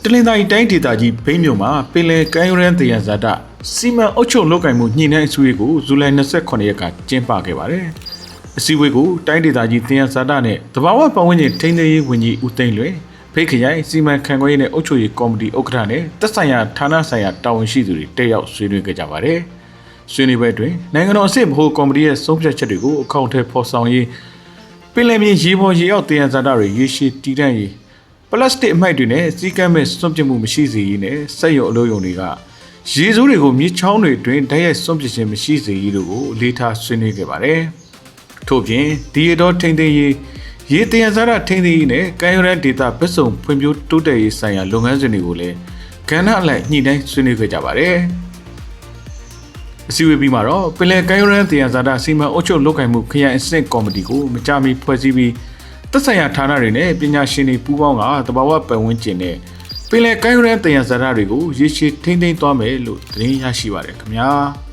တလင်သာရီတိုင်းဒေသကြီးဘိန်းမြို့မှာပင်လယ်ကမ်းရိုးတန်းတယံဇာတစီမံအုပ်ချုပ်လုပ်ကိုင်မှုညှိနှိုင်းအစည်းအဝေးကိုဇူလိုင်29ရက်ကကျင်းပခဲ့ပါတယ်။အစည်းအဝေးကိုတိုင်းဒေသကြီးတယံဇာတနဲ့တဘာဝပတ်ဝန်းကျင်ထိန်းသိမ်းရေးဝန်ကြီးဦးသိန်းလွင်ဖိတ်ခရိုင်စီမံခန့်ခွဲရေးနဲ့အုပ်ချုပ်ရေးကော်မတီဥက္ကဋ္ဌနဲ့သက်ဆိုင်ရာဌာနဆိုင်ရာတာဝန်ရှိသူတွေတက်ရောက်ဆွေးနွေးခဲ့ကြပါတယ်။ဆွေးနွေးပွဲတွင်နိုင်ငံတော်အဆင့်ဗဟိုကော်မတီရဲ့ဆုံးဖြတ်ချက်တွေကိုအကောင့်ထဲပေါ်ဆောင်ရေးပင်လယ်ပြင်ရေပေါ်ရေအောက်တယံဇာတတွေရေရှည်တည်တံ့ရေးပလတ်စတစ်အမိုက်တွေနဲ့စီကမ်းမဲ့စွန့်ပစ်မှုမရှိစေရေးနဲ့စက်ရုံအလုပ်ရုံတွေကရေစိုးတွေကိုမြေချောင်းတွေတွင်ဓာတ်ရိုက်စွန့်ပစ်ခြင်းမရှိစေရေးတို့ကိုအလေးထားဆွေးနွေးခဲ့ပါတယ်။ထို့ပြင်ဒီရတော်ထိန်းသိမ်းရေးရေတယံဇာတထိန်းသိမ်းရေးနဲ့ကမ်းရိုးတန်းဒေသဘက်စုံဖွံ့ဖြိုးတိုးတက်ရေးဆိုင်ရာလုပ်ငန်းစဉ်တွေကိုလည်းကဏ္ဍအလိုက်ညှိနှိုင်းဆွေးနွေးခဲ့ကြပါတယ်။အစည်းအဝေးပြီးမှာတော့ပင်လယ်ကမ်းရိုးတန်းတယံဇာတစီမံအုပ်ချုပ်လုပ်ကိုင်မှုခရိုင်အဆင့်ကော်မတီကိုမကြာမီဖွဲ့စည်းပြီးသက်ဆိုင်ရာဌာနတွေနဲ့ပညာရှင်တွေပူးပေါင်းကတဘာဝပတ်ဝန်းကျင်နဲ့ပင်လယ်ကမ်းရိုးတန်းတယံဇာတတွေကိုရေရှည်ထိန်းသိမ်းသွားမယ်လို့သတင်းရရှိပါတယ်ခင်ဗျာ။